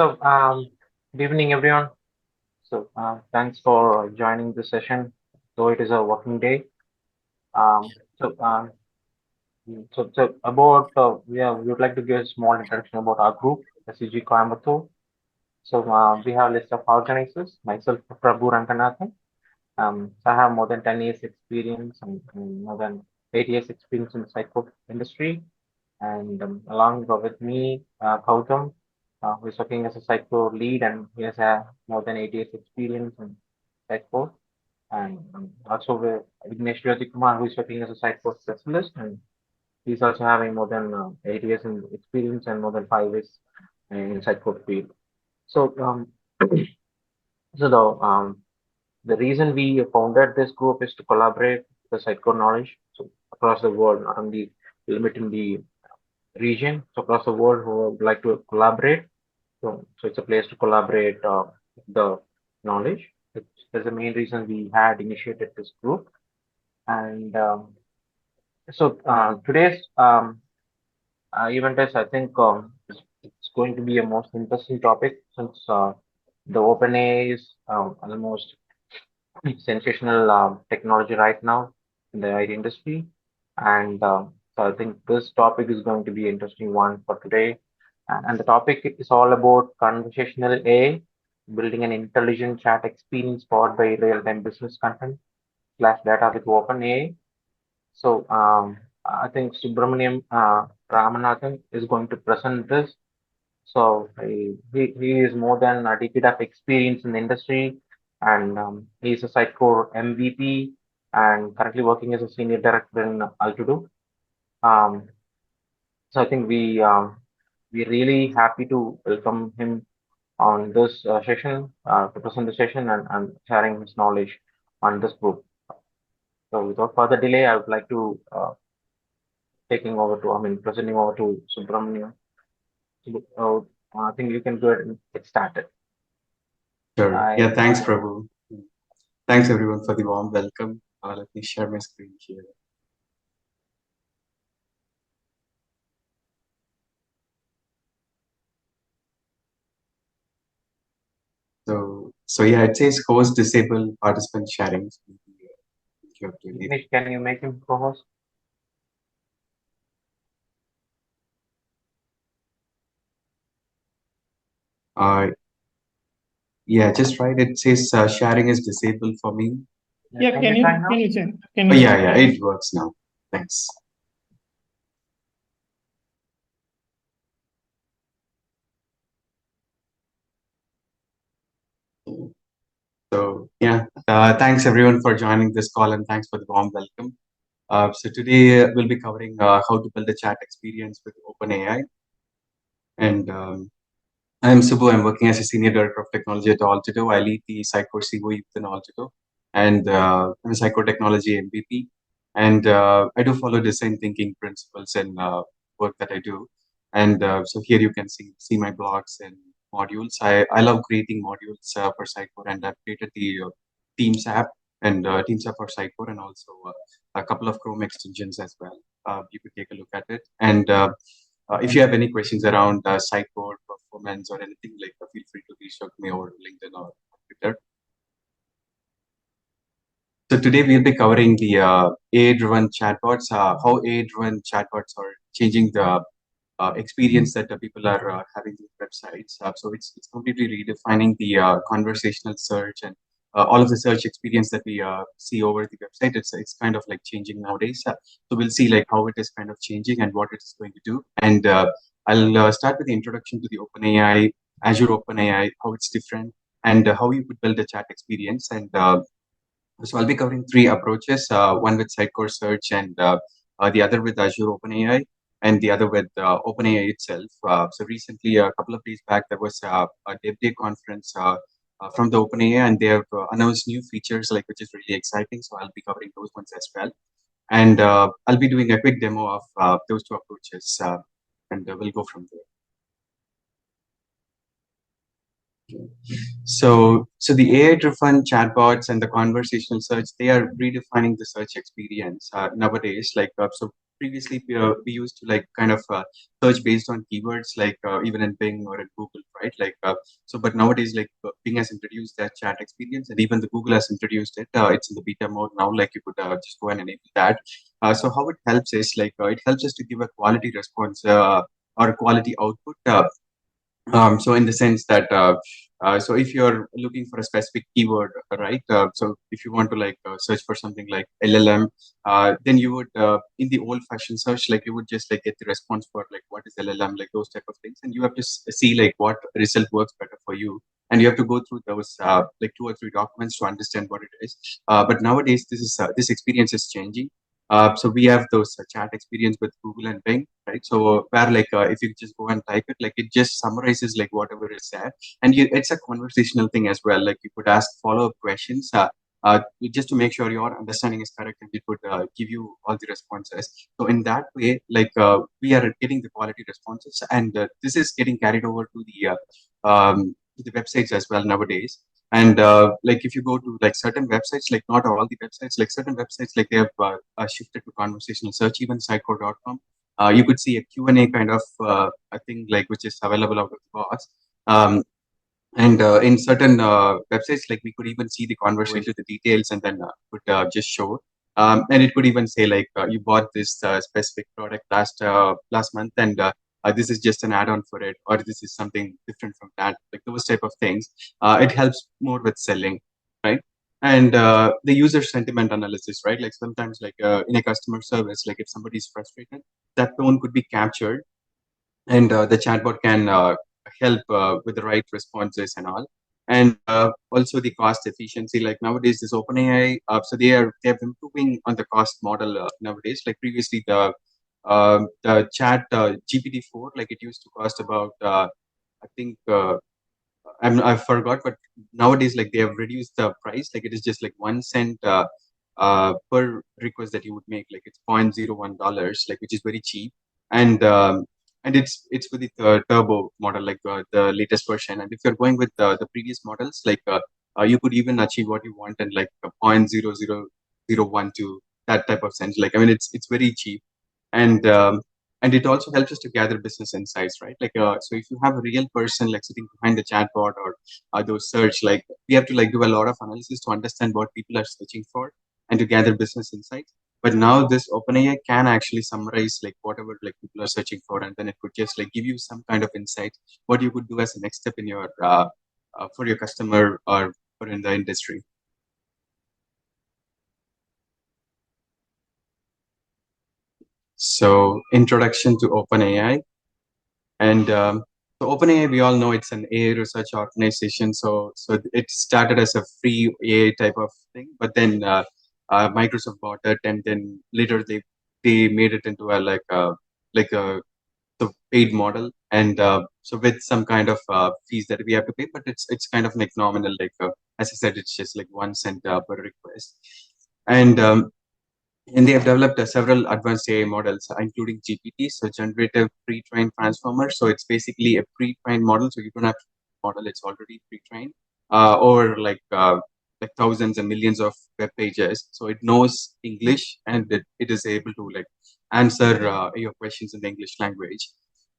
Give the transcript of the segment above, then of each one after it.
So, good evening, everyone. Thanks for joining the session, though it is a working day. Um, so, uh, we would like to give a small introduction about our group, SCG Coimbatore. We have a list of organizers. Myself, Prabhu Ranganathan. I have more than 10 years experience and more than 8 years experience in the psycho industry. And along with me, Gautam, who is working as a psycho lead, and he has more than 8 years experience in psycho. And also with Vignesh Kumar, who is working as a psycho specialist, and he's also having more than 8 years in experience and more than 5 years in psycho field. So, um, so the reason we founded this group is to collaborate the psycho knowledge across the world, not only limit in the region, so across the world who would like to collaborate. So it's a place to collaborate the knowledge. That's the main reason we had initiated this group. And today's event is, I think, it's going to be a most interesting topic since the OpenAI is almost sensational technology right now in the IT industry. And so I think this topic is going to be an interesting one for today. And the topic is all about conversational AI, building an intelligent chat experience powered by real-time business content slash data with OpenAI. I think Subramaniam Ramanathan is going to present this. He is more than a decade of experience in the industry, and he's a Sitecore MVP and currently working as a senior director in Altitude. Um, so I think we're really happy to welcome him on this session to present the session and sharing his knowledge on this group. So without further delay, I would like to presenting over to Subramaniam. I think you can go ahead and get started. Sure. I Yeah, thanks, Prabhu. Thanks, everyone, for the warm welcome. Let me share my screen here. So yeah, it says host disable participant sharing. Vignesh, can you make him co-host? Uh, yeah, just right. It says sharing is disabled for me. Yeah, Can you try now? Oh, yeah, it works now. Thanks. So yeah, thanks everyone for joining this call and thanks for the warm welcome. So today we'll be covering how to build a chat experience with OpenAI. And I'm Subbu. I'm working as a senior director of technology at Altitude. I lead the Sitecore COE within Altitude, and I'm a psychotechnology MVP. And I do follow design thinking principles and work that I do. And so here you can see my blogs and modules. I love creating modules for Sitecore, and I've created the Teams app and Teams app for Sitecore, and also a couple of Chrome extensions as well. You could take a look at it. And if you have any questions around site code, performance, or anything like that, feel free to reach out to me over LinkedIn or Twitter. So today we'll be covering the AI-driven chatbots, how AI-driven chatbots are changing the experience that the people are having with websites. So it's completely redefining the conversational search and all of the search experience that we see over the website. It's kind of like changing nowadays. So we'll see like how it is kind of changing and what it is going to do. And I'll start with the introduction to the OpenAI, Azure OpenAI, how it's different, and how you could build a chat experience. And so I'll be covering three approaches, one with Sitecore Search and the other with Azure OpenAI and the other with OpenAI itself. So recently, a couple of days back, there was a Dev Day conference from the OpenAI, and they have announced new features, like which is really exciting. So I'll be covering those ones as well. And I'll be doing a quick demo of those two approaches, and we'll go from there. So the AI-driven chatbots and the conversational search, they are redefining the search experience nowadays. Like so, previously we used to like kind of search based on keywords, like even in Bing or in Google, right? Like so, but nowadays, like Bing has introduced that chat experience, and even the Google has introduced it. It's in the beta mode now. Like you could just go and enable that. So how it helps is like it helps us to give a quality response or quality output. So in the sense that so if you're looking for a specific keyword, right? So if you want to like search for something like LLM, then you would in the old-fashioned search, like you would just like get the response for like what is LLM, like those type of things, and you have to see like what result works better for you, and you have to go through those like two or three documents to understand what it is. But nowadays, this experience is changing. So we have those chat experience with Google and Bing, right? So where like if you just go and type it, like it just summarizes like whatever is there, and it's a conversational thing as well. Like you could ask follow-up questions, just to make sure your understanding is correct, and it would give you all the responses. So in that way, like we are getting the quality responses, and this is getting carried over to the websites as well nowadays. And like if you go to like certain websites, like not all the websites, like certain websites, like they have shifted to conversational search, even Sitecore.com. You could see a Q&A kind of a thing like which is available out of the box. Um, and in certain websites, like we could even see the conversation into the details, and then could just show. And it could even say like you bought this specific product last month, and this is just an add-on for it, or this is something different from that. Like those type of things. It helps more with selling, right? And the user sentiment analysis, right? Like sometimes, like in a customer service, like if somebody is frustrated, that tone could be captured, and the chatbot can help with the right responses and all. And also the cost efficiency, like nowadays this OpenAI, so they're improving on the cost model nowadays. Like previously the chat GPT-4, like it used to cost about I think I forgot, but nowadays like they have reduced the price. Like it is just like 1 cent per request that you would make. Like it's $0.01, like which is very cheap, and it's with the turbo model, like the latest version. And if you're going with the previous models, like you could even achieve what you want in like a 0.00012, that type of sense. Like I mean, it's very cheap, and and it also helps us to gather business insights, right? Like so if you have a real person like sitting behind the chatbot or those search, like we have to like do a lot of analysis to understand what people are searching for and to gather business insights. But now this OpenAI can actually summarize like whatever like people are searching for, and then it could just like give you some kind of insight what you could do as a next step in your for your customer or in the industry. So introduction to OpenAI. And so OpenAI, we all know it's an AI research organization. So it started as a free AI type of thing, but then Microsoft bought it, and then later they made it into a like a the paid model, and so with some kind of fees that we have to pay, but it's kind of like nominal. Like as I said, it's just like 1 cent per request, and and they have developed several advanced AI models, including GPT, so generative pre-trained transformer. So it's basically a pre-trained model, so you don't have to model; it's already pre-trained over like thousands and millions of web pages. So it knows English, and it is able to like answer your questions in the English language,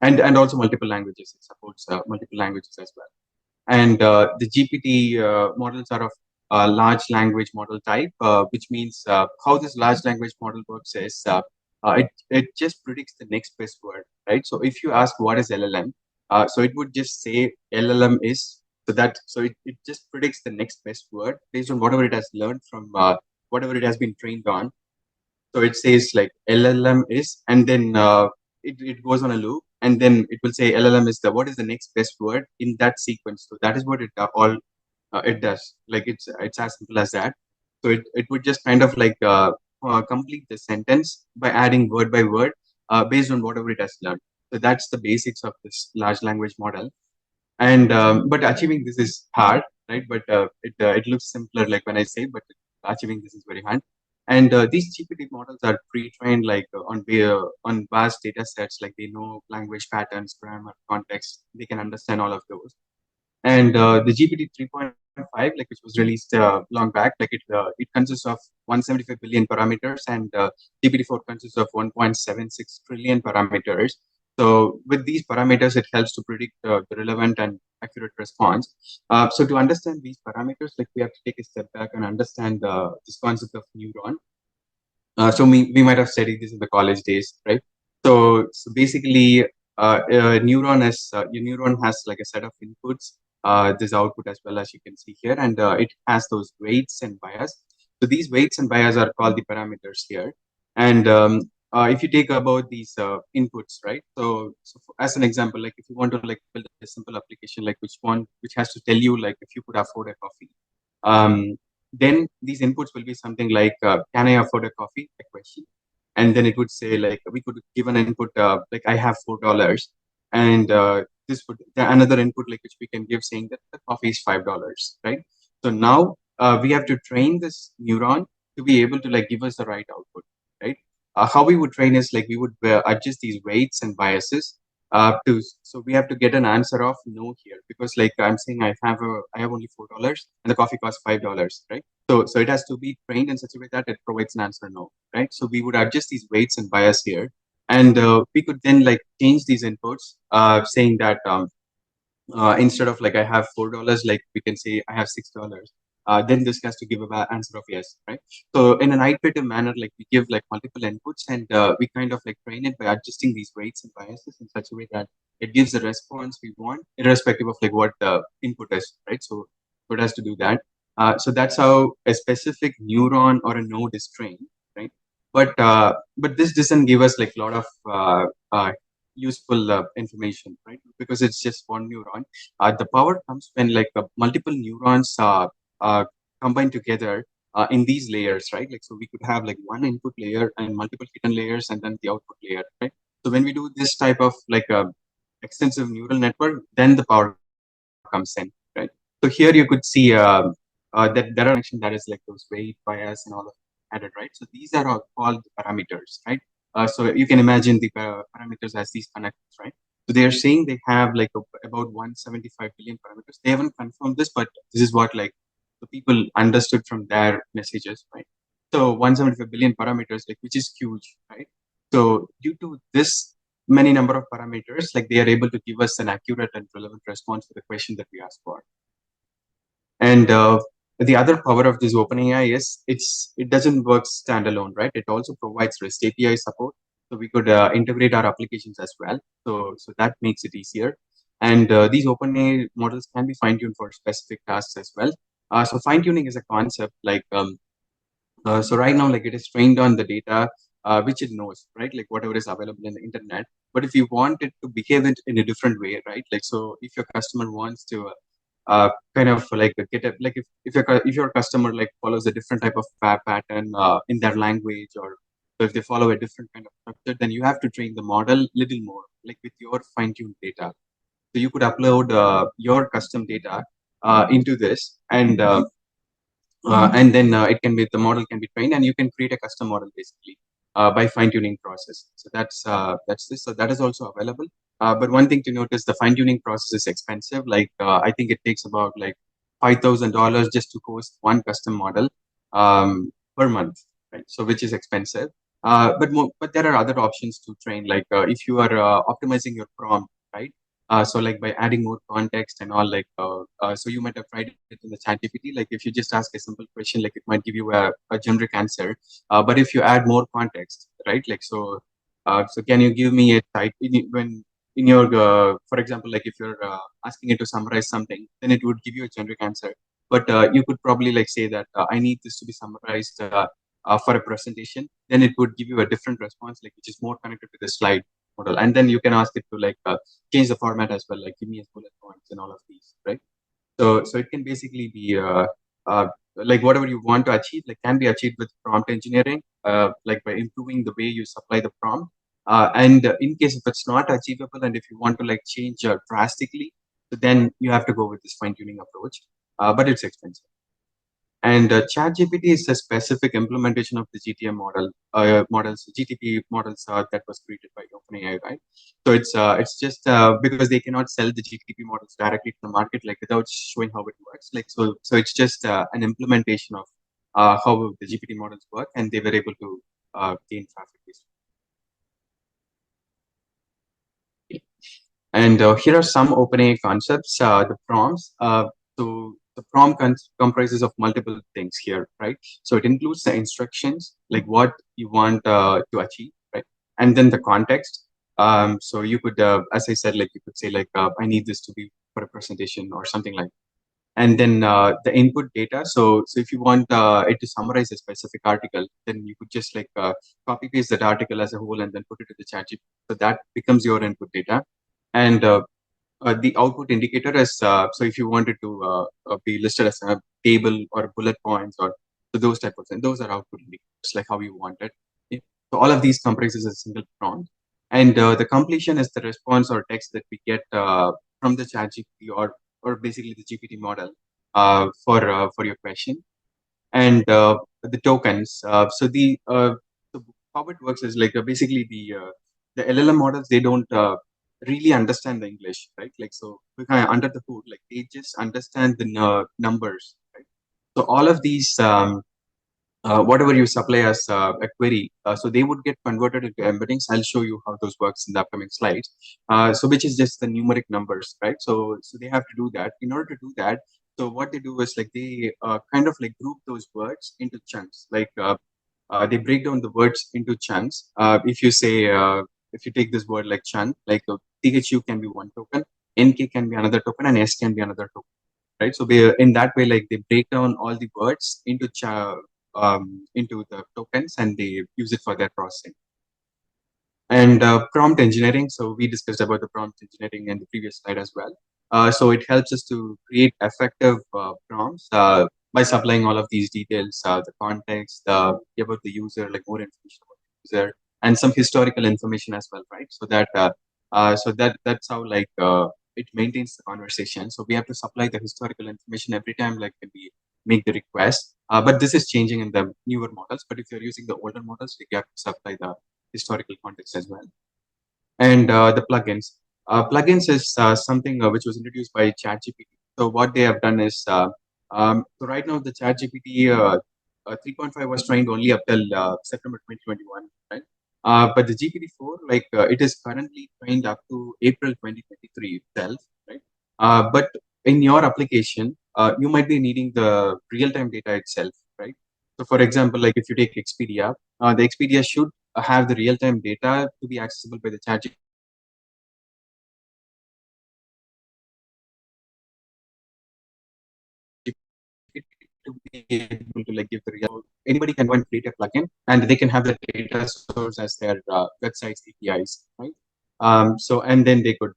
and also multiple languages. It supports multiple languages as well. And the GPT models are of large language model type, which means how this large language model works is it just predicts the next best word, right? So if you ask what is LLM, so it would just say LLM is, so it just predicts the next best word based on whatever it has learned from whatever it has been trained on. So it says like LLM is, and then it goes on a loop, and then it will say LLM is the what is the next best word in that sequence. So that is what it does. Like it's as simple as that. So it would just kind of like complete the sentence by adding word by word based on whatever it has learned. So that's the basics of this large language model. And but achieving this is hard, right? But it looks simpler like when I say, but achieving this is very hard. And these GPT models are pre-trained like on vast data sets, like they know language patterns, grammar, context, they can understand all of those. And the GPT 3.5 5, like which was released long back. Like it consists of 175 billion parameters, and GPT-4 consists of 1.76 trillion parameters. So with these parameters, it helps to predict the relevant and accurate response. So to understand these parameters, like we have to take a step back and understand this concept of neuron. So we might have studied this in the college days, right? So basically, a neuron is your neuron has like a set of inputs, this output as well, as you can see here, and it has those weights and bias. So these weights and bias are called the parameters here. And if you take about these inputs, right? As an example, like if you want to like build a simple application, like which has to tell you like if you could afford a coffee. Um, then these inputs will be something like, can I afford a coffee? A question. And then it would say like, we could give an input, like I have $4. And this would, another input like which we can give saying that the coffee is $5, right? So now we have to train this neuron to be able to like give us the right output, right? How we would train is like we would adjust these weights and biases so we have to get an answer of no here, because like I'm saying I have only $4 and the coffee costs $5, right? So it has to be trained in such a way that it provides an answer no, right? So we would adjust these weights and bias here, and we could then like change these inputs, saying that instead of like I have $4, like we can say I have $6. Then this has to give a answer of yes, right? So in an iterative manner, like we give like multiple inputs, and we kind of like train it by adjusting these weights and biases in such a way that it gives the response we want, irrespective of like what the input is, right? So it has to do that. So that's how a specific neuron or a node is trained, right? But this doesn't give us like a lot of useful information, right? Because it's just one neuron. The power comes when like multiple neurons combine together in these layers, right? Like so, we could have like one input layer and multiple hidden layers, and then the output layer, right? So when we do this type of like extensive neural network, then the power comes in, right? So here you could see that there are connection that is like those weight, bias, and all of added, right? So these are all called parameters, right? So you can imagine the parameters as these connectors, right? So they are saying they have like about 175 billion parameters. They haven't confirmed this, but this is what like the people understood from their messages, right? So 175 billion parameters, like which is huge, right? So due to this many number of parameters, like they are able to give us an accurate and relevant response to the question that we ask for. And the other power of this OpenAI is it doesn't work standalone, right? It also provides REST API support, so we could integrate our applications as well. So that makes it easier. And these OpenAI models can be fine tuned for specific tasks as well. So fine tuning is a concept like so right now, like it is trained on the data which it knows, right? Like whatever is available in the internet. But if you want it to behave it in a different way, right? Like so, if your customer wants to kind of like get a, like if your customer like follows a different type of pattern in their language, or so if they follow a different kind of structure, then you have to train the model little more, like with your fine-tuned data. So you could upload your custom data into this, and then it can be the model can be trained, and you can create a custom model basically by fine tuning process. So that's this. So that is also available. But one thing to note is the fine tuning process is expensive. Like I think it takes about like $5,000 just to host one custom model per month, right? So which is expensive. But there are other options to train. Like if you are optimizing your prompt, right? So like by adding more context and all, like so you might have tried it in the chat GPT. Like if you just ask a simple question, like it might give you a generic answer. But if you add more context, right? Like so can you give me a type when in your for example, like if you're asking it to summarize something, then it would give you a generic answer. But you could probably like say that I need this to be summarized for a presentation. Then it would give you a different response, like which is more connected to the slide model, and then you can ask it to like change the format as well, like give me a bullet points and all of these, right? So it can basically be uh, like whatever you want to achieve, like can be achieved with prompt engineering, like by improving the way you supply the prompt. And in case if it's not achievable, and if you want to like change drastically, so then you have to go with this fine tuning approach. But it's expensive. And ChatGPT is a specific implementation of the GTM models, GTP models that was created by OpenAI, right? So it's just because they cannot sell the GTP models directly to the market, like without showing how it works. Like so it's just an implementation of how the GPT models work, and they were able to gain traffic. And here are some OpenAI concepts. The prompts. So the prompt comprises of multiple things here, right? So it includes the instructions, like what you want to achieve, right? And then the context. So you could, as I said, like you could say, like I need this to be for a presentation or something like. And then the input data. So if you want it to summarize a specific article, then you could just like copy paste that article as a whole and then put it to the chat. So that becomes your input data. And the output indicator is so if you wanted to be listed as a table or bullet points or so those type of things, those are output indicators, like how you want it. Yeah. So all of these comprises a single prompt, and the completion is the response or text that we get from the chat GPT or basically the GPT model for your question. And the tokens. So how it works is like basically the LLM models, they don't really understand the English, right? Like so we kind of under the hood, like they just understand the numbers, right? So all of these whatever you supply as a query, so they would get converted into embeddings. I'll show you how those works in the upcoming slides. So which is just the numeric numbers, right? So they have to do that. In order to do that, so what they do is like they kind of like group those words into chunks. Like they break down the words into chunks. If you take this word like chunk, like THU can be one token, NK can be another token, and S can be another token, right? So in that way, like they break down all the words into the tokens and they use it for their processing. And prompt engineering. So we discussed about the prompt engineering in the previous slide as well. So it helps us to create effective prompts by supplying all of these details, the context, about the user, like more information about the user, and some historical information as well, right? So that's how like it maintains the conversation. So we have to supply the historical information every time, like when we make the request. But this is changing in the newer models. But if you're using the older models, we have to supply the historical context as well. And the plugins. Plugins is something which was introduced by ChatGPT. So what they have done is, so right now the ChatGPT 3.5 was trained only up till September 2021, right? But the GPT-4, like it is currently trained up to April 2023 itself, right? But in your application, you might be needing the real-time data itself, right? So for example, like if you take Expedia, the Expedia should have the real-time data to be accessible by the ChatGPT to be able to like give the response. So anybody can go and create a plugin, and they can have the data source as their website's APIs, right? So and then they could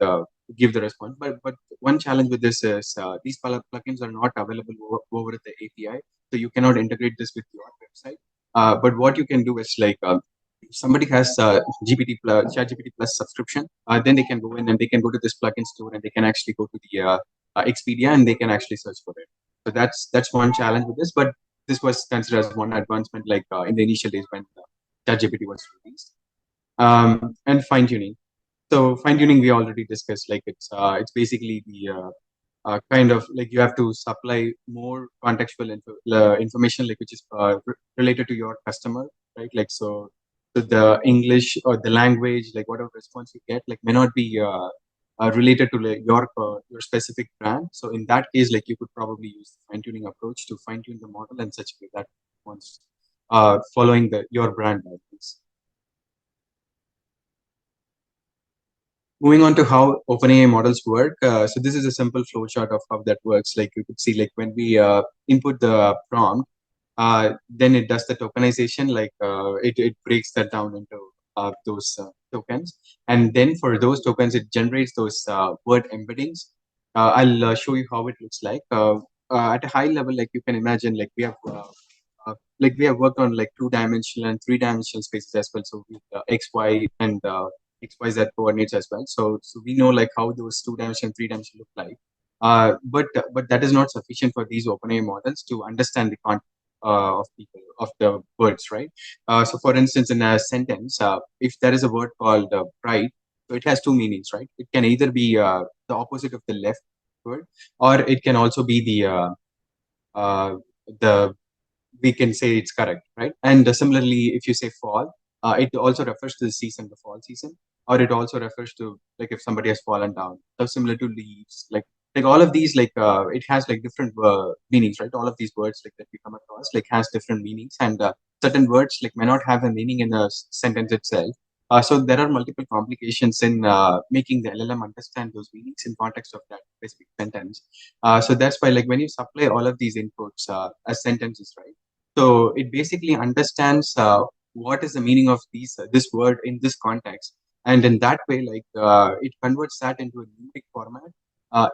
give the response. But one challenge with this is these plugins are not available over the API, so you cannot integrate this with your website. But what you can do is like if somebody has GPT plus ChatGPT plus subscription, then they can go in and they can go to this plugin store and they can actually go to the Expedia and they can actually search for it. So that's one challenge with this, but this was considered as one advancement, like in the initial days when ChatGPT was released. And fine tuning. So fine tuning we already discussed. Like it's basically the kind of like you have to supply more contextual information, like which is related to your customer, right? Like so the English or the language, like whatever response you get, like may not be related to like your specific brand. So in that case, like you could probably use the fine tuning approach to fine tune the model in such a way that wants following the your brand guidelines. Moving on to how OpenAI models work. So this is a simple flow chart of how that works. Like you could see, like when we input the prompt, then it does the tokenization. Like it breaks that down into those tokens, and then for those tokens, it generates those word embeddings. I'll show you how it looks like. At a high level, like you can imagine, like we have worked on like two-dimensional and three-dimensional spaces as well. So with X, Y, and XYZ coordinates as well. So we know like how those two-dimensional, three-dimensional look like. But that is not sufficient for these OpenAI models to understand the content of people of the words, right? So, for instance, in a sentence, if there is a word called bright, so it has two meanings, right? It can either be the opposite of the left word, or it can also be uh, the we can say it's correct, right? And similarly, if you say fall, it also refers to the season, the fall season, or it also refers to like if somebody has fallen down. So similar to leaves, like all of these, it has like different meanings, right? All of these words like that we come across like has different meanings, and certain words like may not have a meaning in a sentence itself. So there are multiple complications in making the LLM understand those meanings in context of that specific sentence. So that's why like when you supply all of these inputs as sentences, right? So it basically understands what is the meaning of this word in this context, and in that way, it converts that into a numeric format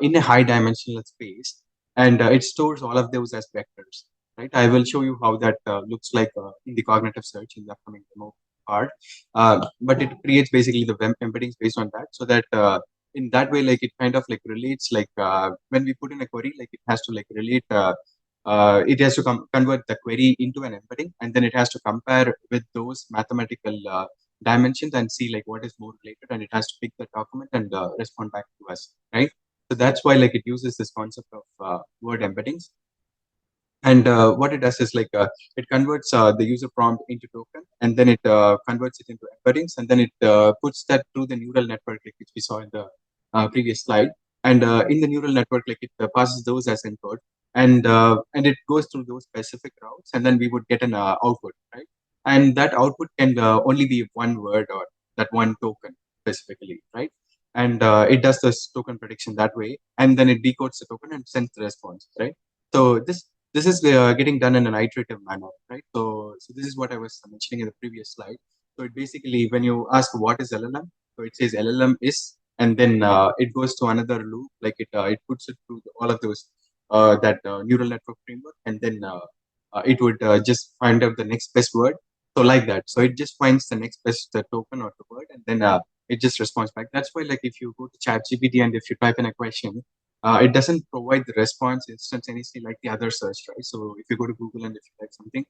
in a high dimensional space, and it stores all of those as vectors. Right. I will show you how that looks like in the cognitive search in the upcoming demo part. But it creates basically the embeddings based on that, so that in that way, like it kind of like relates when we put in a query, like it has to like relate. It has to convert the query into an embedding, and then it has to compare with those mathematical dimensions and see like what is more related, and it has to pick the document and respond back to us, right? So that's why like it uses this concept of word embeddings. And what it does is it converts the user prompt into token, and then it converts it into embeddings, and then it puts that through the neural network, like which we saw in the previous slide. And in the neural network, like it passes those as input, and it goes through those specific routes, and then we would get an output, right? And that output can only be one word or that one token specifically, right? And it does this token prediction that way, and then it decodes the token and sends the response, right? So this is getting done in an iterative manner, right? So this is what I was mentioning in the previous slide. So it basically, when you ask what is LLM, so it says LLM is, and then it goes to another loop, it puts it through all of those that neural network framework, and then it would just find out the next best word. So like that, so it just finds the next best token or the word, and then it just responds back. That's why, like, if you go to ChatGPT and if you type in a question, it doesn't provide the response instantaneously like the other search, right? So if you go to Google and if you type something,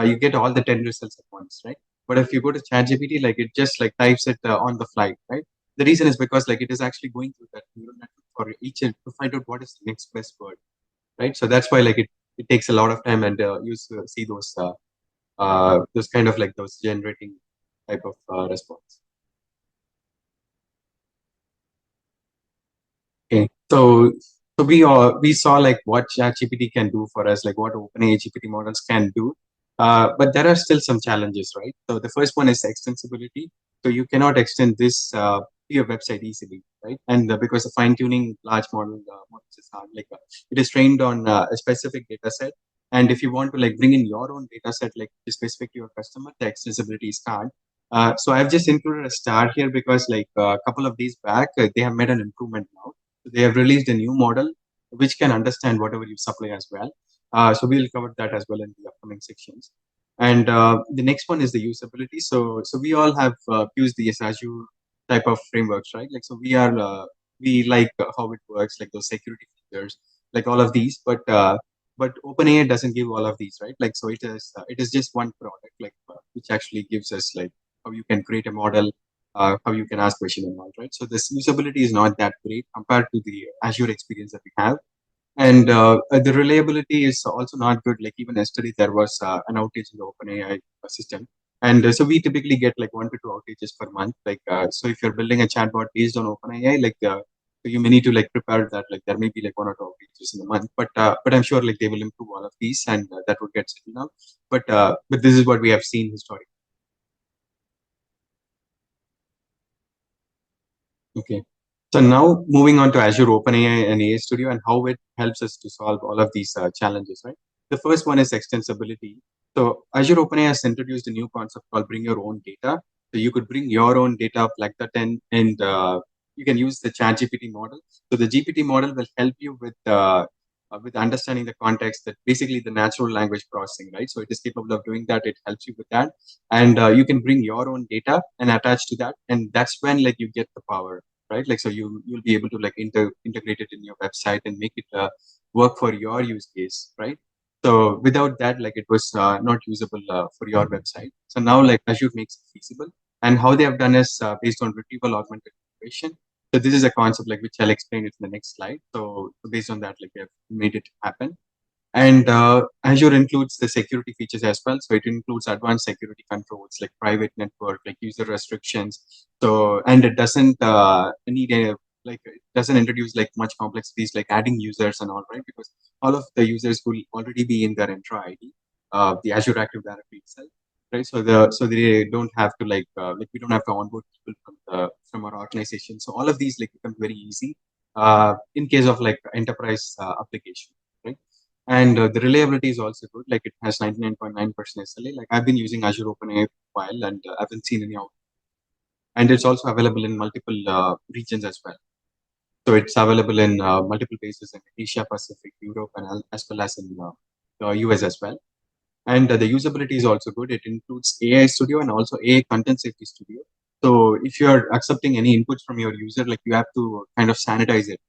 you get all the 10 results at once, right? But if you go to ChatGPT, like it just like types it on the fly, right? The reason is because like it is actually going through that neural network for each and to find out what is the next best word, right? So that's why like it takes a lot of time, and you see those kind of like those generating type of response. Okay, so we saw like what ChatGPT can do for us, like what OpenAI GPT models can do, but there are still some challenges, right? So the first one is extensibility. So you cannot extend this to your website easily, right? And because the fine tuning large models is hard, it is trained on a specific data set, and if you want to like bring in your own data set, like specific to your customer, the extensibility is hard. So I've just included a star here because like a couple of days back, they have made an improvement now. They have released a new model which can understand whatever you supply as well. So we'll cover that as well in the upcoming sections. And the next one is the usability. So we all have used the Azure type of frameworks, right? Like so we like how it works, like those security features, like all of these. But OpenAI doesn't give all of these, right? Like so it is just one product, which actually gives us like how you can create a model, how you can ask question and all, right? So this usability is not that great compared to the Azure experience that we have, and the reliability is also not good. Like even yesterday, there was an outage in the OpenAI system, and so we typically get like 1 to 2 outages per month. So if you're building a chatbot based on OpenAI, so you may need to like prepare that. Like there may be like 1 or 2 outages in a month, but I'm sure like they will improve all of these, and that would get settled now. But this is what we have seen historically. Okay. So now moving on to Azure OpenAI and AI Studio and how it helps us to solve all of these challenges, right? The first one is extensibility. So Azure OpenAI has introduced a new concept called bring your own data. So you could bring your own data up like that, and you can use the ChatGPT model. So the GPT model will help you with understanding the context, that basically the natural language processing, right? So it is capable of doing that. It helps you with that, and you can bring your own data and attach to that, and that's when like you get the power, right? Like, so you'll be able to like integrate it in your website and make it work for your use case, right? So without that, like it was not usable for your website. So now like Azure makes it feasible, and how they have done is based on retrieval augmented generation. So this is a concept like which I'll explain it in the next slide. So based on that, like they have made it happen. And Azure includes the security features as well. So it includes advanced security controls like private network, like user restrictions. So and it doesn't need a like it doesn't introduce like much complexities like adding users and all, right? Because all of the users will already be in their Entra ID, the Azure Active Directory itself, right? So they don't have to like we don't have to onboard people from our organization. So all of these like become very easy in case of like enterprise application, right? And the reliability is also good. Like it has 99.9% SLA. Like I've been using Azure OpenAI for a while and I haven't seen any out. And it's also available in multiple regions as well. So it's available in multiple places in Asia Pacific, Europe, and as well as in US as well. And the usability is also good. It includes AI Studio and also AI Content Safety Studio. So if you're accepting any inputs from your user, like you have to kind of sanitize it,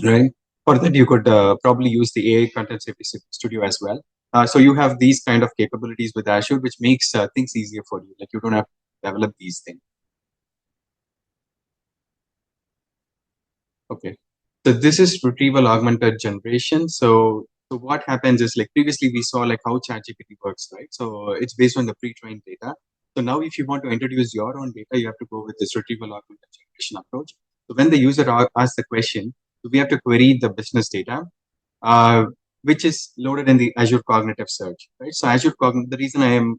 right? For that, you could probably use the AI Content Safety Studio as well. So you have these kind of capabilities with Azure, which makes things easier for you. Like you don't have to develop these things. Okay. So this is retrieval augmented generation. So what happens is like previously we saw like how ChatGPT works, right? So it's based on the pre-trained data. So now if you want to introduce your own data, you have to go with this retrieval augmented generation approach. So when the user asks the question, so we have to query the business data, uh, which is loaded in the Azure Cognitive Search, right? So the reason I am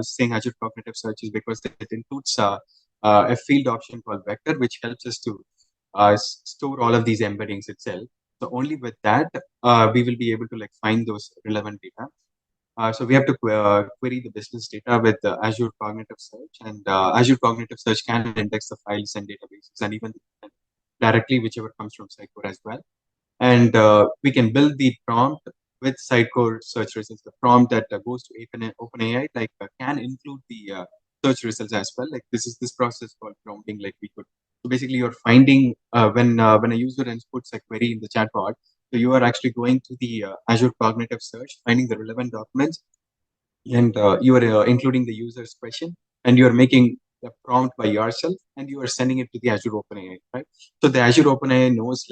saying Azure Cognitive Search is because it includes a field option called vector, which helps us to store all of these embeddings itself. So only with that, we will be able to like find those relevant data. So we have to query the business data with Azure Cognitive Search, and Azure Cognitive Search can index the files and databases, and even directly whichever comes from Sitecore as well. And we can build the prompt with Sitecore search results. The prompt that goes to OpenAI can include the search results as well. Like this process called prompting. Like we could so basically you're finding when a user inputs a query in the chatbot, so you are actually going to the Azure Cognitive Search, finding the relevant documents, and you are including the user's question, and you are making the prompt by yourself, and you are sending it to the Azure OpenAI, right? So the Azure OpenAI knows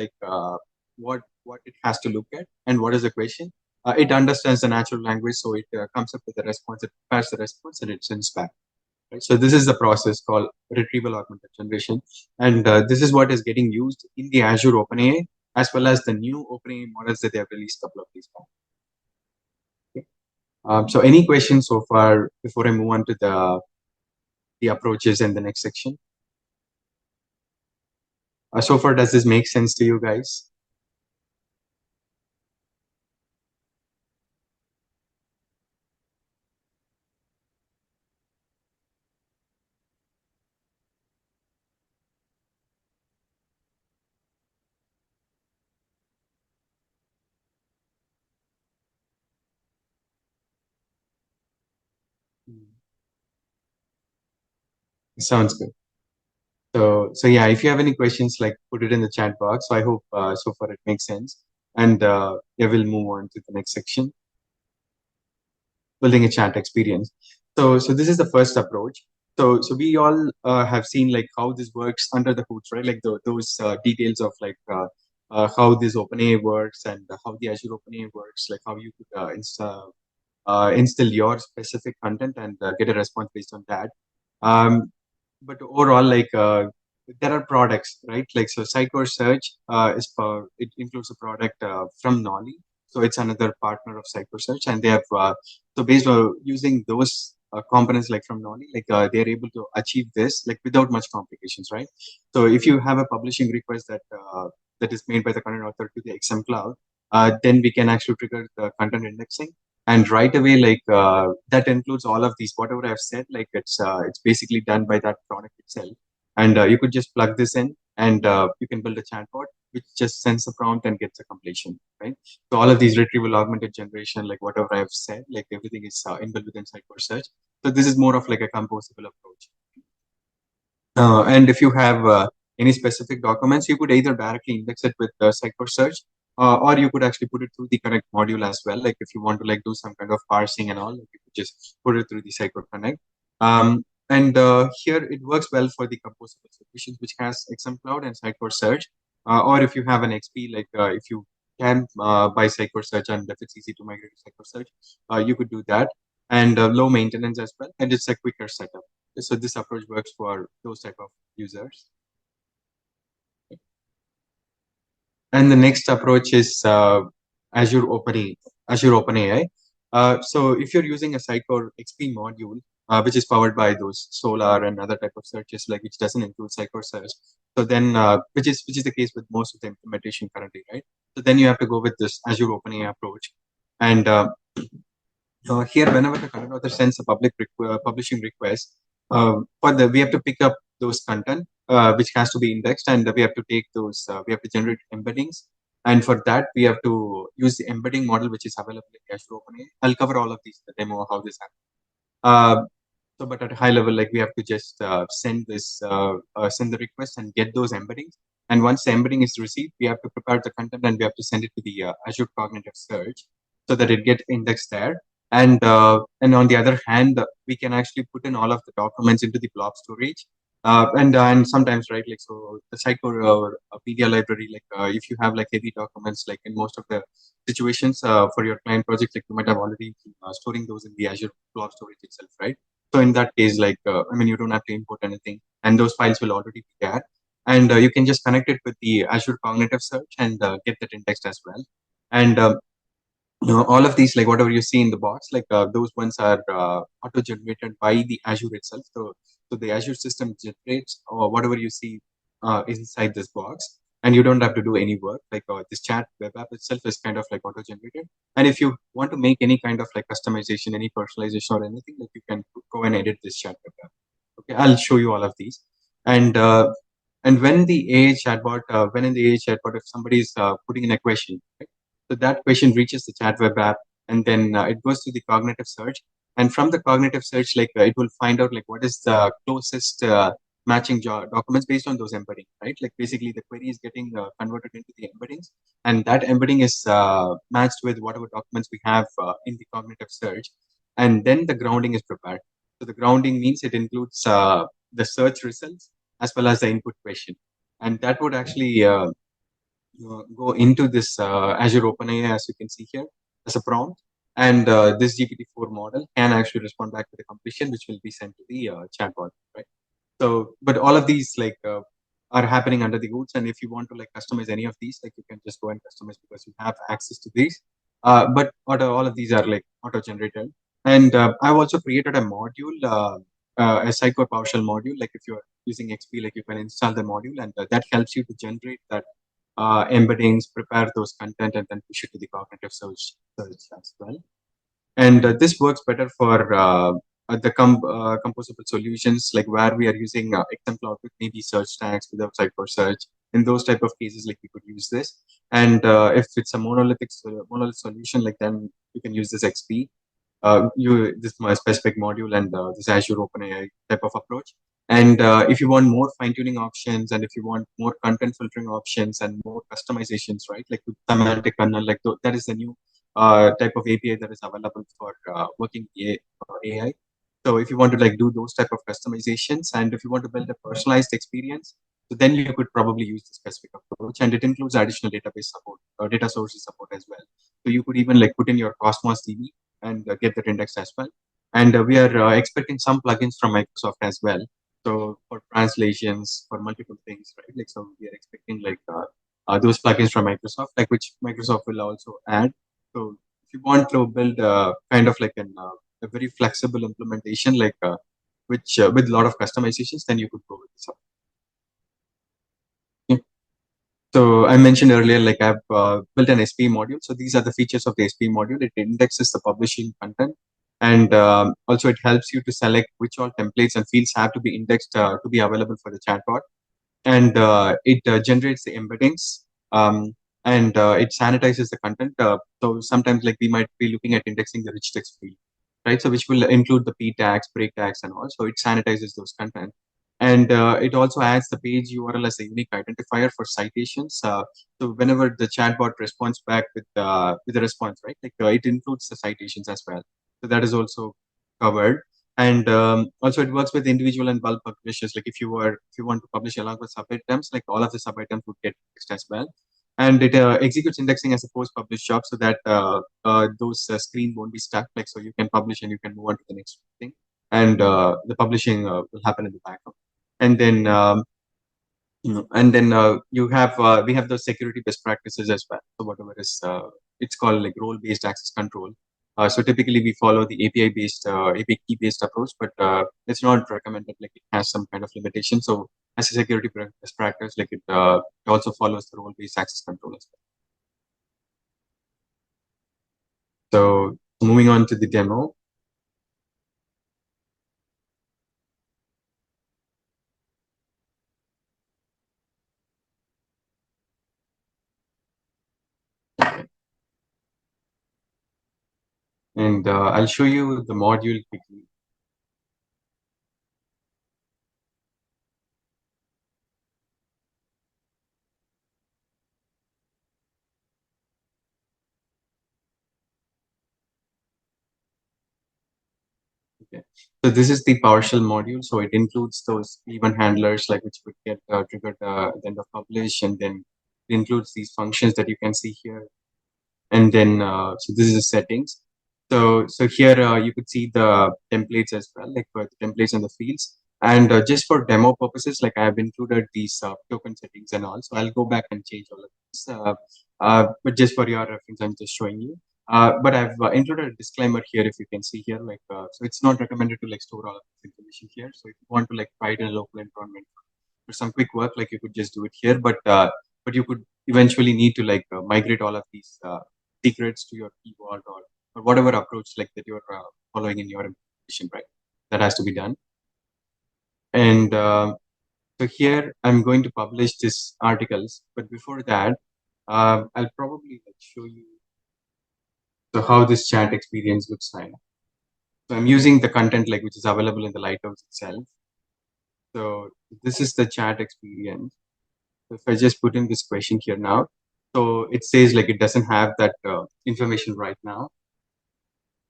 what it has to look at and what is the question. It understands the natural language, so it comes up with a response, it prepares the response, and it sends back. Right? So this is the process called retrieval augmented generation, and this is what is getting used in the Azure OpenAI as well as the new OpenAI models that they have released a couple of days back. Okay. So any questions so far before I move on to the approaches in the next section? So far, does this make sense to you guys? Sounds good. So yeah, if you have any questions, like put it in the chat box. So I hope so far it makes sense, and yeah, we'll move on to the next section, building a chat experience. So this is the first approach. So we all have seen like how this works under the hoods, right? Like those details of how this OpenAI works and how the Azure OpenAI works, like how you could instill your specific content and get a response based on that. But overall, there are products, right? Like so, Sitecore Search is for it includes a product from Nolly, so it's another partner of Sitecore Search, and they have so based on using those components like from Nolly, they're able to achieve this like without much complications, right? So if you have a publishing request that is made by the content author to the XM Cloud, then we can actually trigger the content indexing, and right away that includes all of these whatever I've said. Like it's basically done by that product itself, and you could just plug this in, and you can build a chatbot which just sends a prompt and gets a completion, right? So all of these retrieval augmented generation, like whatever I've said, like everything is inbuilt within Sitecore Search. So this is more of like a composable approach. And if you have any specific documents, you could either directly index it with the Sitecore search, or you could actually put it through the Connect module as well. Like if you want to like do some kind of parsing and all, like you could just put it through the Sitecore Connect. And here it works well for the composable solutions, which has XM Cloud and Sitecore Search. Or if you have an XP, like if you can buy Sitecore Search and if it's easy to migrate to Sitecore Search, you could do that. And low maintenance as well, and it's a quicker setup. So this approach works for those type of users. And the next approach is Azure OpenAI. Azure OpenAI. So if you're using a Sitecore XP module, which is powered by those Solar and other type of searches, like which doesn't include Sitecore search, so then which is the case with most of the implementation currently, right? So then you have to go with this Azure OpenAI approach, and here, whenever the content author sends a publishing request, we have to pick up those content which has to be indexed, and we have to take those. We have to generate embeddings, and for that we have to use the embedding model which is available in Azure OpenAI. I'll cover all of these in the demo of how this happens. Uh, so, but at a high level, like we have to just send the request and get those embeddings. And once the embedding is received, we have to prepare the content and we have to send it to the Azure Cognitive Search so that it get indexed there. And on the other hand, we can actually put in all of the documents into the blob storage. And sometimes, right, like so the Sitecore or media library, like if you have like heavy documents, like in most of the situations for your client project, like you might have already storing those in the Azure blob storage itself, right? So in that case, like I mean, you don't have to import anything, and those files will already be there, and you can just connect it with the Azure Cognitive Search and get that indexed as well. And all of these, like whatever you see in the box, like those ones are auto generated by the Azure itself. So the Azure system generates whatever you see inside this box, and you don't have to do any work. Like this chat web app itself is kind of like auto generated. And if you want to make any kind of like customization, any personalization or anything, like you can go and edit this chat web app. Okay, I'll show you all of these. And when the AI chatbot, when in the AI chatbot, if somebody is putting in a question, right? So that question reaches the chat web app, and then it goes to the cognitive search. And from the cognitive search, like it will find out like what is the closest matching documents based on those embeddings, right? Like basically the query is getting converted into the embeddings, and that embedding is matched with whatever documents we have in the cognitive search, and then the grounding is prepared. So the grounding means it includes the search results as well as the input question, and that would actually go into this Azure OpenAI, as you can see here, as a prompt. And this GPT-4 model can actually respond back to the completion, which will be sent to the chatbot, right? So, but all of these like are happening under the hoods. And if you want to like customize any of these, like you can just go and customize because you have access to these. But all of these are like auto-generated. And I've also created a module, a Sitecore PowerShell module. Like if you're using XP, like you can install the module, and that helps you to generate that embeddings, prepare those content, and then push it to the cognitive search as well. And this works better for composable solutions, like where we are using XM Cloud with maybe search tags without Sitecore search. In those type of cases, like we could use this. And if it's a monolith solution, like then you can use this XP you this my specific module and this Azure OpenAI type of approach. And if you want more fine tuning options, and if you want more content filtering options and more customizations, right? Like with semantic kernel, like that is the new type of API that is available for working AI. So if you want to like do those type of customizations, and if you want to build a personalized experience, so then you could probably use the specific approach, and it includes additional database support, data sources support as well. So you could even like put in your Cosmos DB and get that indexed as well. And we are expecting some plugins from Microsoft as well. So for translations, for multiple things, right? Like so, we are expecting like those plugins from Microsoft, like which Microsoft will also add. So if you want to build kind of like a very flexible implementation, like which with a lot of customizations, then you could go with this. Okay. So I mentioned earlier, like I've built an SP module. So these are the features of the SP module. It indexes the publishing content, and also it helps you to select which all templates and fields have to be indexed to be available for the chatbot. And it generates the embeddings, and it sanitizes the content. So sometimes, like we might be looking at indexing the rich text field, right? So which will include the p tags, break tags, and all. So it sanitizes those content. and it also adds the page URL as a unique identifier for citations. So whenever the chatbot responds back with the response, right, like it includes the citations as well. So that is also covered. And also it works with individual and bulk publishers. Like if you want to publish along with sub items, like all of the sub items would get fixed as well. And it executes indexing as a post publish job, so that those screen won't be stuck. Like so, you can publish and you can move on to the next thing, and the publishing will happen in the background. And then you have we have those security best practices as well. So whatever is it's called like role based access control. So typically we follow the API based API key based approach, but it's not recommended. Like it has some kind of limitation. So as a security best practice, like it also follows the role based access control as well. So moving on to the demo. And I'll show you the module quickly. Okay. So this is the PowerShell module. So it includes those event handlers, like which would get triggered at the end of publish, and then it includes these functions that you can see here. And then so this is the settings. So here you could see the templates as well, like for the templates and the fields. And just for demo purposes, like I have included these token settings and all. So I'll go back and change all of this. But just for your reference, I'm just showing you. But I've included a disclaimer here, if you can see here. Like so, it's not recommended to like store all of this information here. So if you want to like try it in a local environment for some quick work, like you could just do it here. But you could eventually need to like migrate all of these secrets to your key vault, or whatever approach like that you're following in your implementation, right? That has to be done. And so here I'm going to publish this articles, but before that, I'll probably like show you so how this chat experience looks like. So I'm using the content like which is available in the Lighthouse itself. So this is the chat experience. So if I just put in this question here now, so it says like it doesn't have that information right now.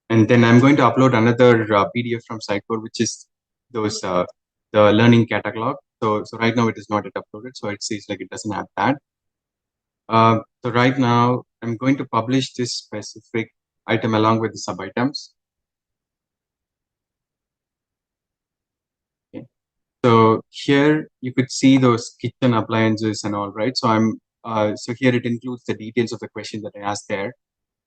And then I'm going to upload another PDF from Sitecore, which is those the learning catalog. So right now it is not yet uploaded, so it says like it doesn't have that. So right now I'm going to publish this specific item along with the sub items. Okay. So here you could see those kitchen appliances and all, right? So so here it includes the details of the question that I asked there.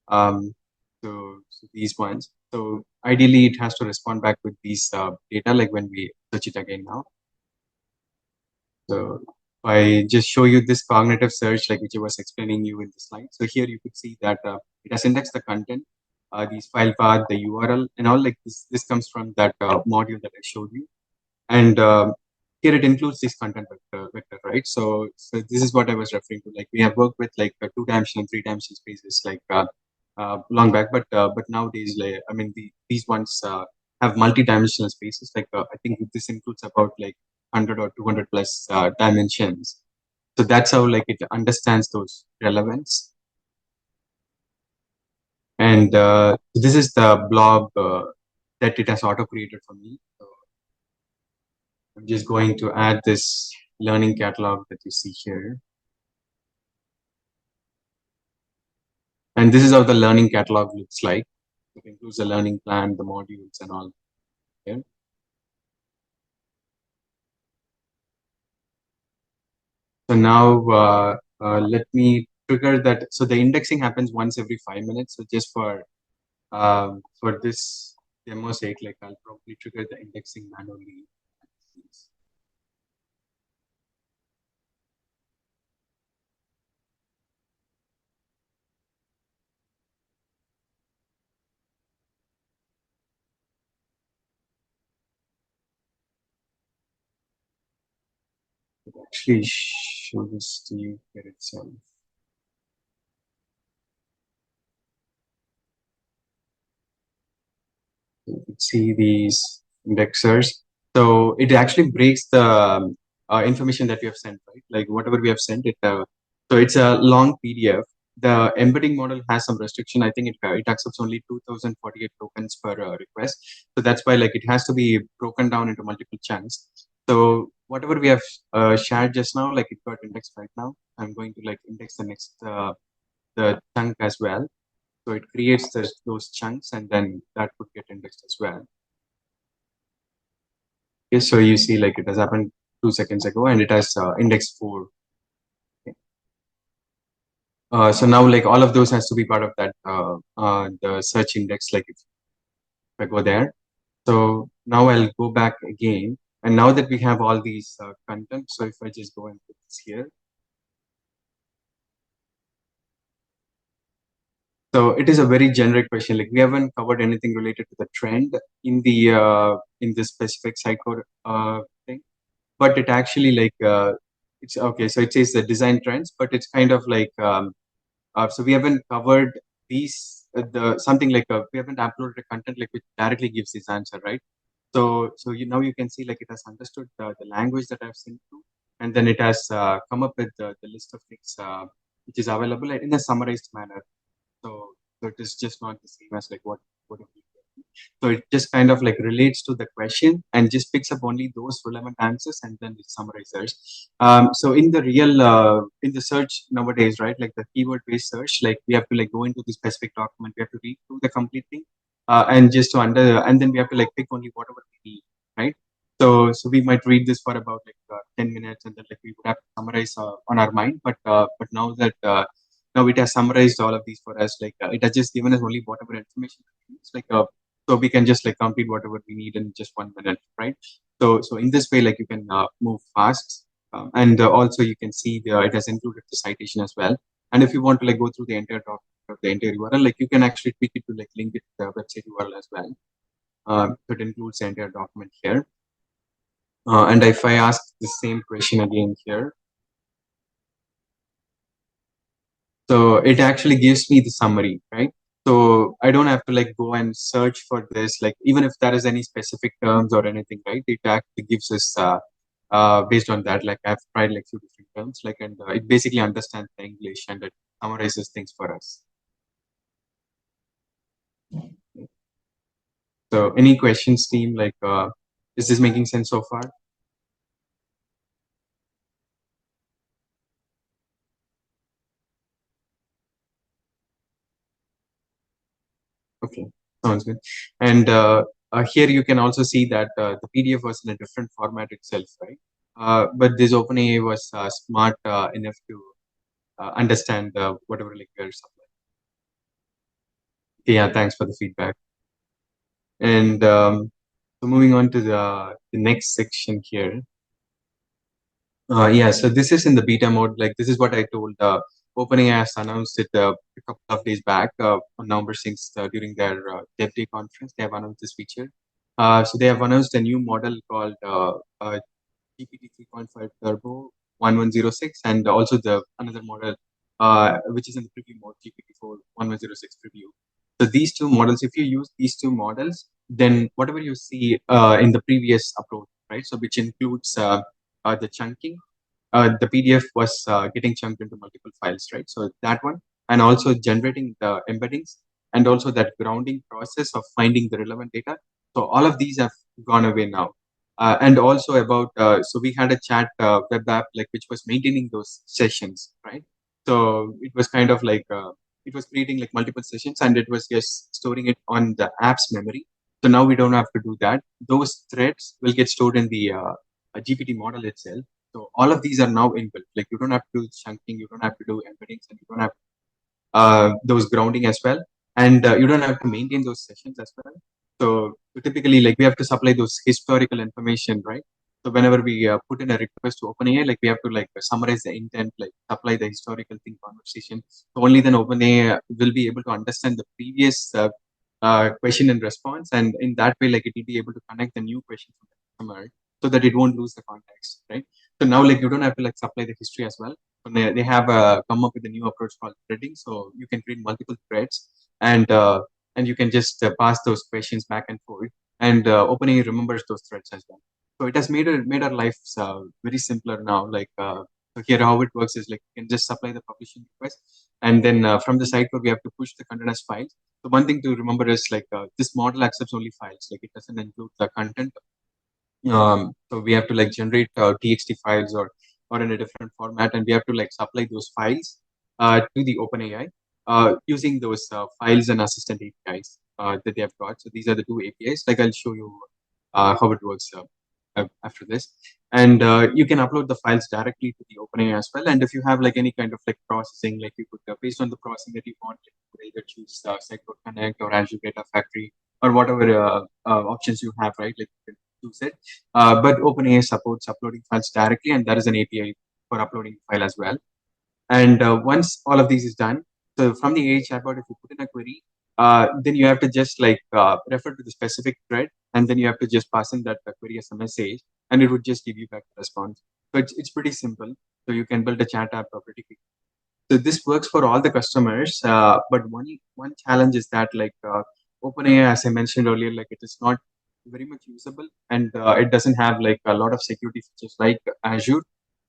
Um, so these ones. So ideally, it has to respond back with these data, like when we search it again now. So if I just show you this cognitive search, like which I was explaining you in the slide. So here you could see that it has indexed the content, these file path, the URL, and all. Like this comes from that module that I showed you. And here it includes this content vector, right? So this is what I was referring to. Like we have worked with like two-dimensional, three-dimensional spaces like long back, but nowadays, like I mean, these ones have multi-dimensional spaces. Like I think this includes about like 100 or 200 plus dimensions. So that's how like it understands those relevance. And this is the blob that it has auto created for me. So I'm just going to add this learning catalog that you see here. And this is how the learning catalog looks like. It includes the learning plan, the modules, and all here. So now let me trigger that. So the indexing happens once every 5 minutes. So just for this demo sake, like I'll probably trigger the indexing manually. Actually show this to you here itself. So you can see these indexers. So it actually breaks the information that we have sent, right? Like whatever we have sent, it. So it's a long PDF. The embedding model has some restriction. I think it accepts only 2048 tokens per request. So that's why like it has to be broken down into multiple chunks. So whatever we have shared just now, like it got indexed right now. I'm going to like index the next the chunk as well. So it creates those chunks, and then that would get indexed as well. Yes, so you see like it has happened 2 seconds ago, and it has index 4. Okay. So now like all of those has to be part of that the search index. Like if I go there, so now I'll go back again, and now that we have all these content, so if I just go and put this here, so it is a very generic question. Like we haven't covered anything related to the trend in this specific Sitecore thing, but it actually like it's okay. So it says the design trends, but it's kind of like so we haven't covered these the something like we haven't uploaded a content like which directly gives this answer, right? So now you can see like it has understood the language that I've sent to, and then it has come up with the list of things which is available in a summarized manner. So it is just not the same as like what if we so it just kind of like relates to the question and just picks up only those relevant answers and then it summarizes. So in the real in the search nowadays, right? Like the keyword based search, like we have to like go into the specific document, we have to read through the complete thing, and just to under and then we have to like pick only whatever we need, right? So we might read this for about like 10 minutes, and then like we would have to summarize on our mind. But now that now it has summarized all of these for us, like it has just given us only whatever information we need. It's like so we can just like complete whatever we need in just 1 minute, right? So in this way like you can move fast, and also you can see it has included the citation as well. And if you want to like go through the entire document or the entire URL, like you can actually tweak it to like link it to the website URL as well. So it includes the entire document here. And if I ask the same question again here, so it actually gives me the summary, right? So I don't have to like go and search for this, like even if there is any specific terms or anything, right? It actually gives us based on that. Like I've tried like few different terms, like and it basically understands the English and it summarizes things for us. So any questions, team? Like, is this making sense so far? Okay, sounds good. And here you can also see that the PDF was in a different format itself, right? But this OpenAI was smart enough to understand whatever like we are supplying. Okay, yeah, thanks for the feedback. And so moving on to the next section here. Yeah, so this is in the beta mode. Like this is what I told. OpenAI has announced it a couple of days back on November 6th during their Dev Day conference. They have announced this feature. So they have announced a new model called GPT 3.5 Turbo 1106, and also the another model which is in the preview mode, GPT 4 1106 preview. So these two models, if you use these two models, then whatever you see in the previous approach, right? So which includes the chunking, the PDF was getting chunked into multiple files, right? So that one, and also generating the embeddings, and also that grounding process of finding the relevant data. So all of these have gone away now. And also about so we had a chat web app like which was maintaining those sessions, right? So it was kind of like it was creating like multiple sessions and it was just storing it on the app's memory. So now we don't have to do that. Those threads will get stored in the GPT model itself. So all of these are now inbuilt. Like you don't have to do chunking, you don't have to do embeddings, and you don't have those grounding as well, and you don't have to maintain those sessions as well. So typically, like we have to supply those historical information, right? So whenever we put in a request to OpenAI, like we have to like summarize the intent, like supply the historical thing conversation. So only then OpenAI will be able to understand the previous question and response, and in that way, like it will be able to connect the new question from the customer so that it won't lose the context, right? So now, like you don't have to like supply the history as well. So they have come up with a new approach called threading. So you can create multiple threads, and you can just pass those questions back and forth, and OpenAI remembers those threads as well. So it has made our lives very simpler now. So here how it works is like you can just supply the publishing request, and then from the site where we have to push the content as files. So one thing to remember is this model accepts only files, like it doesn't include the content. So we have to like generate txt files or in a different format, and we have to like supply those files to the OpenAI using those files and assistant APIs that they have got. So these are the two APIs. Like I'll show you how it works after this. And you can upload the files directly to the OpenAI as well. And if you have like any kind of like processing, like you could based on the processing that you want, like, you could either choose Sitecore Connect or Azure Data Factory or whatever options you have, right? Like you can choose it. But OpenAI supports uploading files directly, and there is an API for uploading file as well. And once all of these is done, so from the AI chatbot, if you put in a query, then you have to just refer to the specific thread, and then you have to just pass in that query as a message, and it would just give you back the response. So it's pretty simple. So you can build a chat app pretty quick. So this works for all the customers, but one challenge is that OpenAI, as I mentioned earlier, like it is not very much usable, and it doesn't have like a lot of security features like Azure,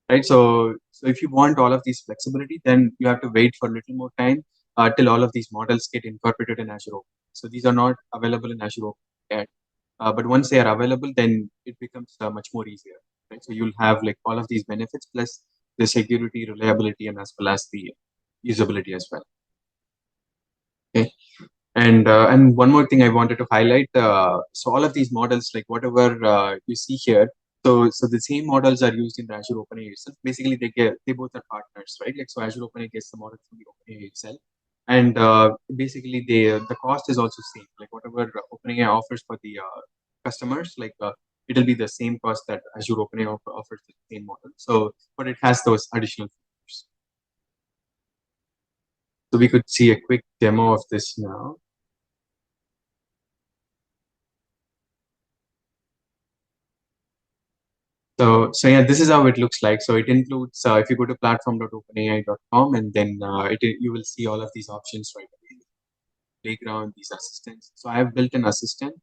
right? So if you want all of these flexibility, then you have to wait for a little more time till all of these models get incorporated in Azure Open. So these are not available in Azure Open yet, but once they are available, then it becomes much more easier, right? So you'll have like all of these benefits plus the security, reliability, and as well as the usability as well. Okay. And one more thing I wanted to highlight. So all of these models, like whatever you see here, so the same models are used in the Azure OpenAI itself. Basically, they both are partners, right? Like so, Azure OpenAI gets the model from the OpenAI itself, and basically the cost is also same. Like whatever OpenAI offers for the customers, it'll be the same cost that Azure OpenAI offers the same model. So, but it has those additional features. So we could see a quick demo of this now. So yeah, this is how it looks like. So it includes if you go to platform.openai.com, and then you will see all of these options right away. Playground, these assistants. So I have built an assistant,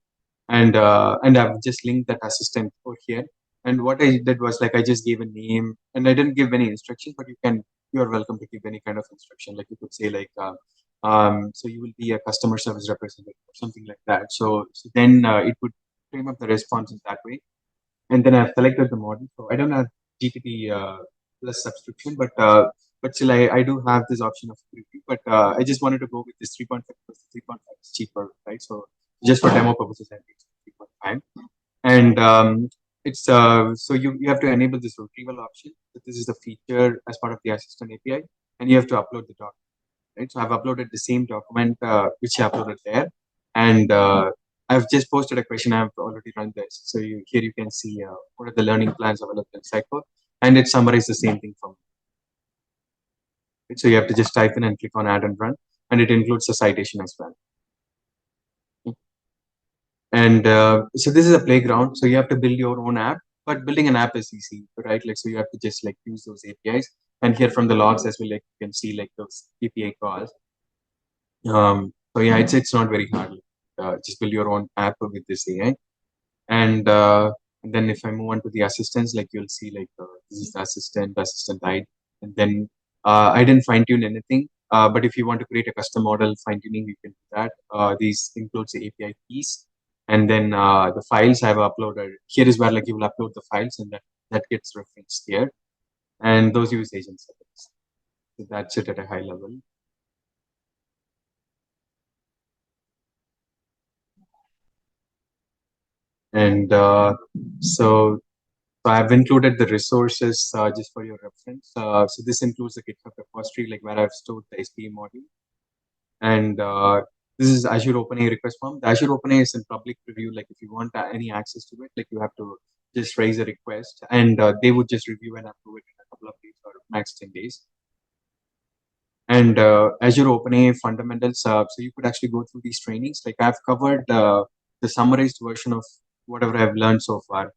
and I've just linked that assistant over here. And what I did was like I just gave a name, and I didn't give any instructions, but you are welcome to give any kind of instruction. Like you could say so you will be a customer service representative or something like that. So then it would frame up the response in that way, and then I've selected the model. So I don't have GPT plus subscription, but still I do have this option of free. But I just wanted to go with this 3.5 because the 3.5 is cheaper, right? So just for demo purposes, I think 3.5. And it's so you have to enable this retrieval option. So this is the feature as part of the assistant API, and you have to upload the document, right? So I've uploaded the same document which I uploaded there, and I've just posted a question. I've already run this. So here you can see what are the learning plans available in Sitecore, and it summarizes the same thing from. Right? So you have to just type in and click on add and run, and it includes the citation as well. And so this is a playground. So you have to build your own app, but building an app is easy, right? Like so you have to just like use those APIs, and here from the logs as well, like you can see like those API calls. So yeah, it's not very hard. Just build your own app with this AI, and then if I move on to the assistants, like you'll see this is the assistant died, and then I didn't fine tune anything. But if you want to create a custom model fine tuning, you can do that. These includes the API keys, and then the files I've uploaded. Here is where like you will upload the files, and that gets referenced here, and those use agent settings. So that's it at a high level. And so So I've included the resources just for your reference. So this includes the GitHub repository, like where I've stored the SPA module. And this is Azure OpenAI request form. The Azure OpenAI is in public preview. Like if you want any access to it, like you have to just raise a request, and they would just review and approve it in a couple of days or max 10 days. And Azure OpenAI fundamentals. So you could actually go through these trainings. Like I've covered the summarized version of whatever I've learned so far.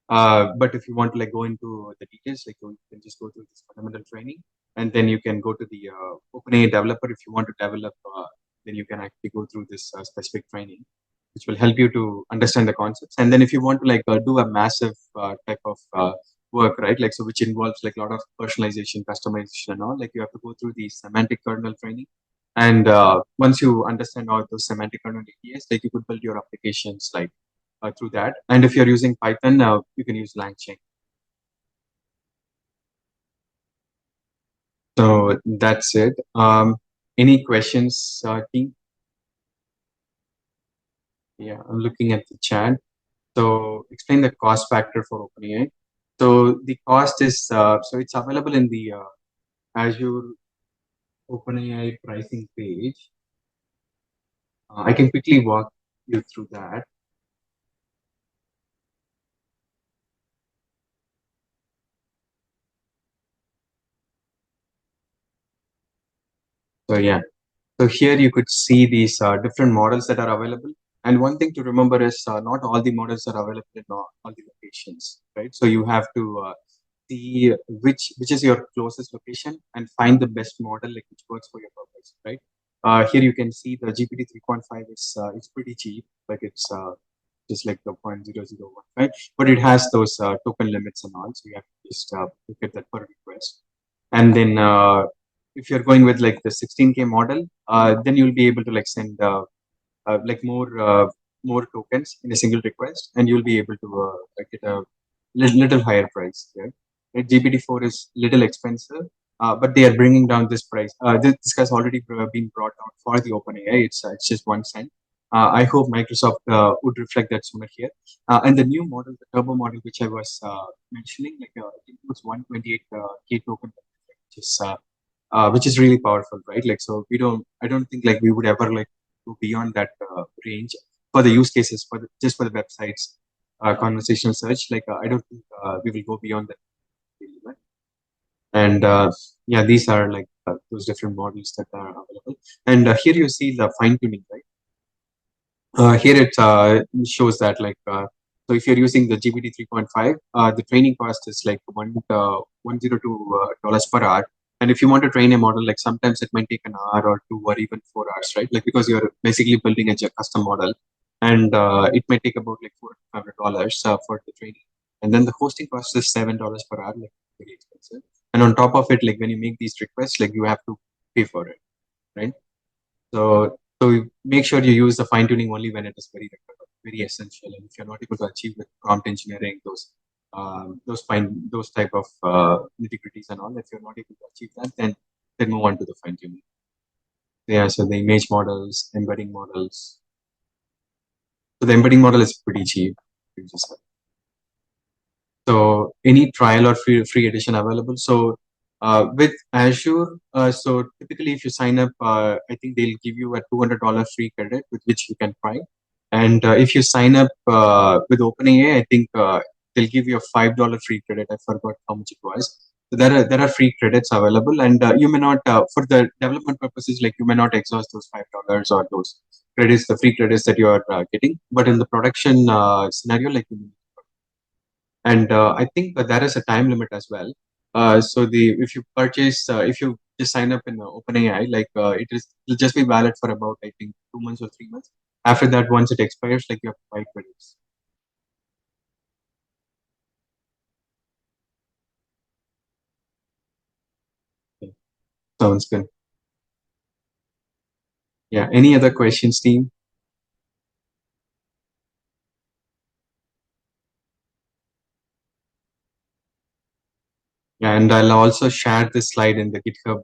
But if you want to like go into the details, like you can just go through this fundamental training, and then you can go to the OpenAI developer if you want to develop. Then you can actually go through this specific training. which will help you to understand the concepts. And then if you want to like do a massive type of work, right? Like so, which involves like a lot of personalization, customization, and all. Like you have to go through the semantic kernel training. And once you understand all those semantic kernel APIs, like you could build your applications like through that. And if you're using Python, you can use LangChain. So that's it. Any questions, team? Yeah, I'm looking at the chat. So explain the cost factor for OpenAI. So the cost is so it's available in the Azure OpenAI pricing page. I can quickly walk you through that. So yeah, so here you could see these different models that are available. And one thing to remember is not all the models are available in all the locations, right? So you have to see which is your closest location and find the best model like which works for your purpose, right? Here you can see the GPT 3.5 is it's pretty cheap, like it's just like the 0.0015, but it has those token limits and all, so you have to just look at that per request. And then if you're going with like the 16K model, then you'll be able to like send like more tokens in a single request, and you'll be able to like get a little higher price. Yeah, right? GPT-4 is little expensive, but they are bringing down this price. This has already been brought out for the OpenAI. It's just 1 cent. I hope Microsoft would reflect that sooner here. And the new model, the turbo model, which I was mentioning, like it includes 128K token, which is really powerful, right? Like, so I don't think like we would ever like go beyond that range for the use cases just for the websites, conversational search. Like, I don't think we will go beyond that limit. And yeah, these are like those different models that are available. And here you see the fine tuning, right? Here it shows that like so if you're using the GPT 3.5, the training cost is like $102 per hour. And if you want to train a model, like sometimes it might take an hour or two or even 4 hours, right? Like because you're basically building a custom model, and it might take about like $400 for the training. And then the hosting cost is $7 per hour, like very expensive. And on top of it, like when you make these requests, like you have to pay for it, right? So make sure you use the fine tuning only when it is very essential. And if you're not able to achieve with prompt engineering, those type of nitty-gritties and all, if you're not able to achieve that, then move on to the fine tuning. Yeah, so the image models, embedding models. So the embedding model is pretty cheap. You just So any trial or free edition available. So with Azure, so typically if you sign up, I think they'll give you a $200 free credit with which you can try. And if you sign up with OpenAI, I think they'll give you a $5 free credit. I forgot how much it was. So there are free credits available, and you may not for the development purposes, like you may not exhaust those $5 or those credits, the free credits that you are getting. But in the production scenario, like and I think there is a time limit as well. So the if you purchase if you just sign up in OpenAI, like it'll just be valid for about I think 2 months or 3 months. After that, once it expires, like you have to buy credits. Okay. Sounds good. Yeah. Any other questions, team? Yeah, and I'll also share this slide in the GitHub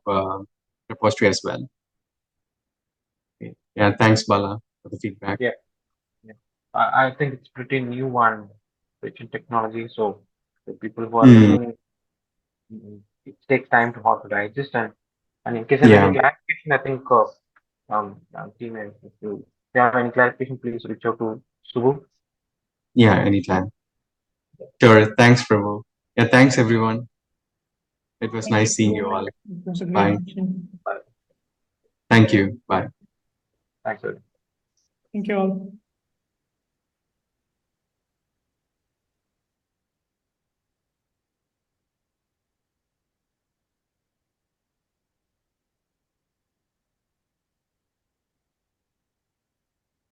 repository as well. Okay. Yeah. Thanks, Bala, for the feedback. Yeah, yeah. I think it's pretty new one, rich in technology. So the people who are Hmm. learning, it takes time to how to digest. And in case of any Yeah. clarification, I think team, if you have any clarification, please reach out to Subhu. Yeah. Anytime. Sure. Thanks, Prabhu. Yeah. Thanks, everyone. It was Thank you, nice seeing you Prabhu. all. It was a great Bye. session. Bye. Thank you. Bye. Thanks, sir. Thank you all.